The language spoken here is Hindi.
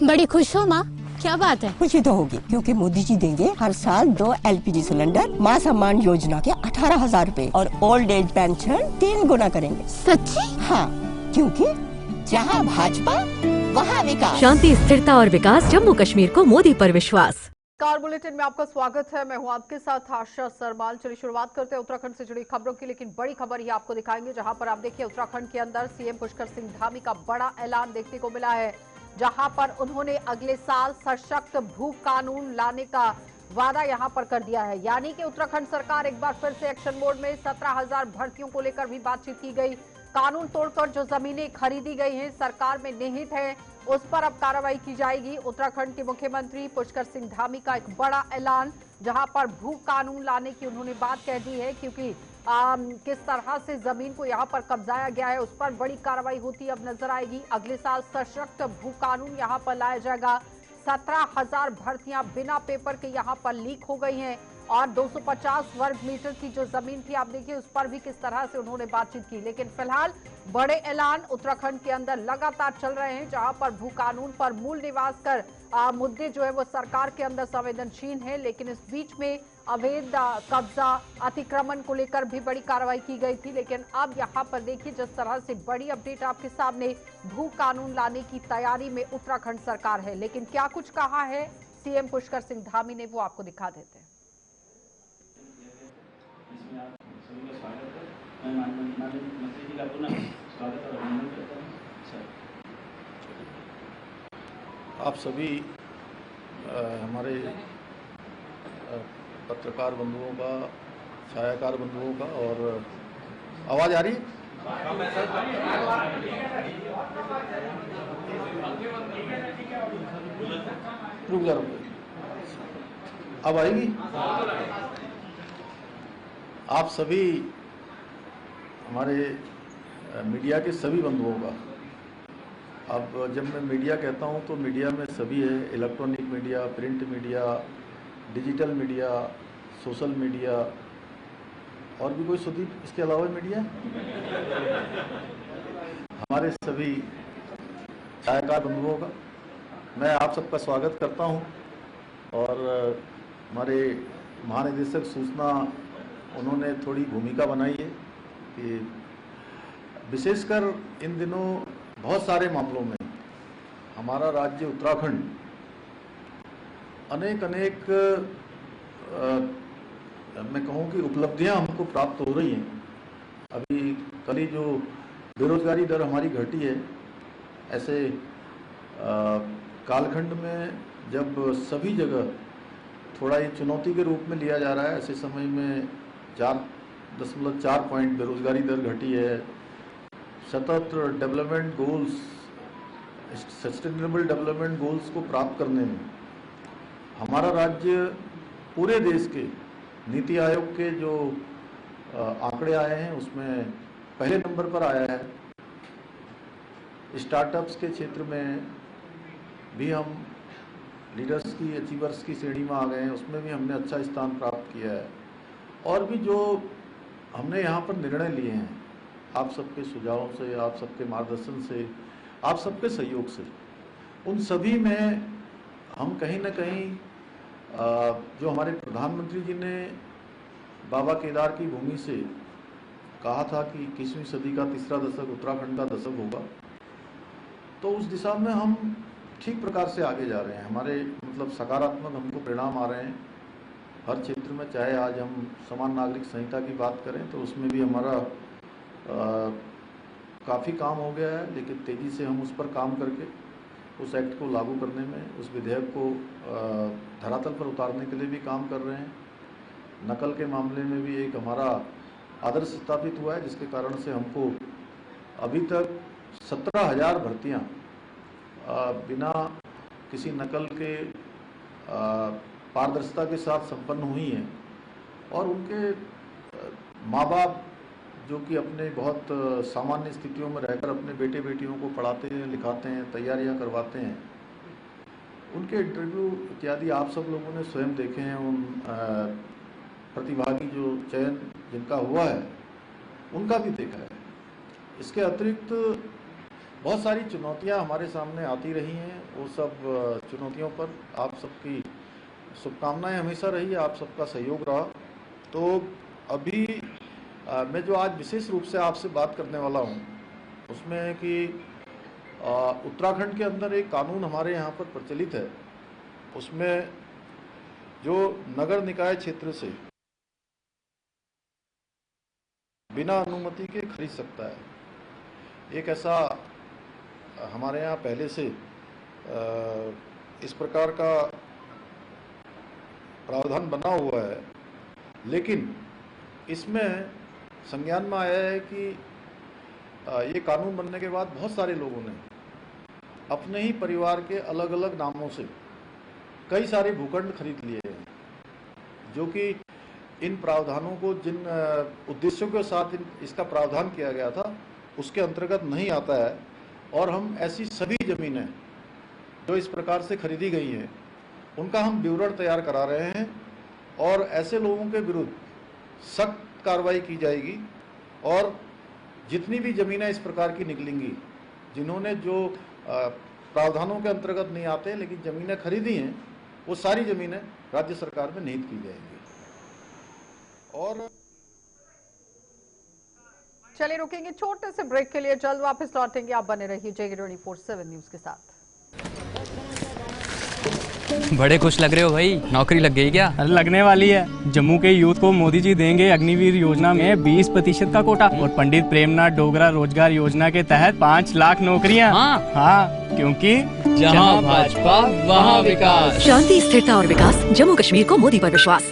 बड़ी खुश हो माँ, क्या बात है? खुशी तो होगी क्योंकि मोदी जी देंगे हर साल 2 LPG सिलेंडर, मां सम्मान योजना के 18,000 रूपए और ओल्ड एज पेंशन 3 गुना करेंगे। सच्ची? हाँ, क्योंकि जहाँ भाजपा वहाँ विकास। शांति, स्थिरता और विकास, जम्मू कश्मीर को मोदी पर विश्वास। कार बुलेटिन में आपका स्वागत है। मैं हूं आपके साथ आशा सरमाल। चलिए शुरुआत करते हैं उत्तराखंड से जुड़ी खबरों की, लेकिन बड़ी खबर ही आपको दिखाएंगे जहां पर आप देखिए उत्तराखंड के अंदर सीएम पुष्कर सिंह धामी का बड़ा ऐलान देखने को मिला है, जहां पर उन्होंने अगले साल सशक्त भू कानून लाने का वादा यहां पर कर दिया है। यानी कि उत्तराखंड सरकार एक बार फिर से एक्शन मोड में 17,000 भर्तियों को लेकर भी बातचीत की गई। कानून तोड़कर जो जमीनें खरीदी गई हैं, सरकार में निहित है, उस पर अब कार्रवाई की जाएगी। उत्तराखंड के मुख्यमंत्री पुष्कर सिंह धामी का एक बड़ा ऐलान, जहां पर भू कानून लाने की उन्होंने बात कह दी है, क्योंकि किस तरह से जमीन को यहां पर कब्जाया गया है उस पर बड़ी कार्रवाई होती अब नजर आएगी। अगले साल सशक्त भू कानून यहां पर लाया जाएगा। 17,000 भर्तियां बिना पेपर के यहां पर लीक हो गई हैं और 250 वर्ग मीटर की जो जमीन थी आप देखिए उस पर भी किस तरह से उन्होंने बातचीत की। लेकिन फिलहाल बड़े ऐलान उत्तराखंड के अंदर लगातार चल रहे हैं, जहां पर भू कानून पर मूल निवास कर मुद्दे जो है वो सरकार के अंदर संवेदनशील है। लेकिन इस बीच में अवैध कब्जा अतिक्रमण को लेकर भी बड़ी कार्रवाई की गई थी। लेकिन अब यहां पर देखिए जिस तरह से बड़ी अपडेट आपके सामने, भू कानून लाने की तैयारी में उत्तराखंड सरकार है। लेकिन क्या कुछ कहा है सीएम पुष्कर सिंह धामी ने, वो आपको दिखा देते हैं। आप सभी हमारे पत्रकार बंधुओं का, छायाकार बंधुओं का, और आवाज़ आ रही है? रुक जा अब आएगी? आप सभी हमारे मीडिया के सभी बंधुओं का, अब जब मैं मीडिया कहता हूं तो मीडिया में सभी है, electronic media, print media, digital media, social media, और भी कोई सुदीप इसके अलावा मीडिया हमारे सभी छायाकार बंधुओं का मैं आप सबका स्वागत करता हूं। और हमारे महानिदेशक सूचना, उन्होंने थोड़ी भूमिका बनाई है कि विशेषकर इन दिनों बहुत सारे मामलों में हमारा राज्य उत्तराखंड अनेक मैं कहूँ कि उपलब्धियां हमको प्राप्त हो रही हैं। अभी कल ही जो बेरोजगारी दर हमारी घटी है, ऐसे कालखंड में जब सभी जगह थोड़ा ये चुनौती के रूप में लिया जा रहा है, ऐसे समय में 4.4 पॉइंट बेरोजगारी दर घटी है। सतत development goals, sustainable development goals को प्राप्त करने में हमारा राज्य पूरे देश के नीति आयोग के जो आंकड़े आए हैं उसमें पहले नंबर पर आया है। स्टार्टअप्स के क्षेत्र में भी हम लीडर्स की, अचीवर्स की श्रेणी में आ गए हैं, उसमें भी हमने अच्छा स्थान प्राप्त किया है। और भी जो हमने यहाँ पर निर्णय लिए हैं, आप सबके सुझावों से, आप सबके मार्गदर्शन से, आप सबके सहयोग से, उन सभी में हम कहीं न कहीं जो हमारे प्रधानमंत्री जी ने बाबा केदार की भूमि से कहा था कि 21वीं सदी का तीसरा दशक उत्तराखंड का दशक होगा, तो उस दिशा में हम ठीक प्रकार से आगे जा रहे हैं। हमारे मतलब सकारात्मक हमको परिणाम आ रहे हैं हर क्षेत्र में। चाहे आज हम समान नागरिक संहिता की बात करें तो उसमें भी हमारा काफ़ी काम हो गया है, लेकिन तेज़ी से हम उस पर काम करके उस एक्ट को लागू करने में, उस विधेयक को धरातल पर उतारने के लिए भी काम कर रहे हैं। नकल के मामले में भी एक हमारा आदर्श स्थापित हुआ है, जिसके कारण से हमको अभी तक 17,000 भर्तियाँ बिना किसी नकल के पारदर्शिता के साथ संपन्न हुई हैं। और उनके माँ बाप जो कि अपने बहुत सामान्य स्थितियों में रहकर अपने बेटे बेटियों को पढ़ाते हैं, लिखाते हैं, तैयारियां करवाते हैं, उनके इंटरव्यू इत्यादि आप सब लोगों ने स्वयं देखे हैं। उन प्रतिभागी जो चयन जिनका हुआ है उनका भी देखा है। इसके अतिरिक्त बहुत सारी चुनौतियां हमारे सामने आती रही हैं। वो सब चुनौतियों पर आप सबकी शुभकामनाएं हमेशा रही, आप सबका सहयोग रहा। तो अभी मैं जो आज विशेष रूप से आपसे बात करने वाला हूं, उसमें है कि उत्तराखंड के अंदर एक कानून हमारे यहाँ पर प्रचलित है। उसमें जो नगर निकाय क्षेत्र से बिना अनुमति के खरीद सकता है, एक ऐसा हमारे यहाँ पहले से इस प्रकार का प्रावधान बना हुआ है। लेकिन इसमें संज्ञान में आया है कि ये कानून बनने के बाद बहुत सारे लोगों ने अपने ही परिवार के अलग अलग नामों से कई सारे भूखंड खरीद लिए हैं, जो कि इन प्रावधानों को, जिन उद्देश्यों के साथ इसका प्रावधान किया गया था, उसके अंतर्गत नहीं आता है। और हम ऐसी सभी ज़मीनें जो इस प्रकार से खरीदी गई हैं, उनका हम विवरण तैयार करा रहे हैं और ऐसे लोगों के विरुद्ध सख्त कार्रवाई की जाएगी। और जितनी भी ज़मीनें इस प्रकार की निकलेंगी, जिन्होंने जो प्रावधानों के अंतर्गत नहीं आते लेकिन ज़मीनें खरीदी हैं, वो सारी ज़मीनें राज्य सरकार में निहित की जाएंगी। और चलिए रुकेंगे छोटे से ब्रेक के लिए, जल्द वापस लौटेंगे। आप बने रहिए JK24/7 न्यूज के साथ। बड़े खुश लग रहे हो भाई, नौकरी लग गई क्या? अरे लगने वाली है। जम्मू के यूथ को मोदी जी देंगे अग्निवीर योजना में 20% का कोटा और पंडित प्रेमनाथ डोगरा रोजगार योजना के तहत 5 लाख नौकरियां। हाँ, क्योंकि जहाँ भाजपा वहाँ विकास। शांति, स्थिरता और विकास, जम्मू कश्मीर को मोदी पर विश्वास।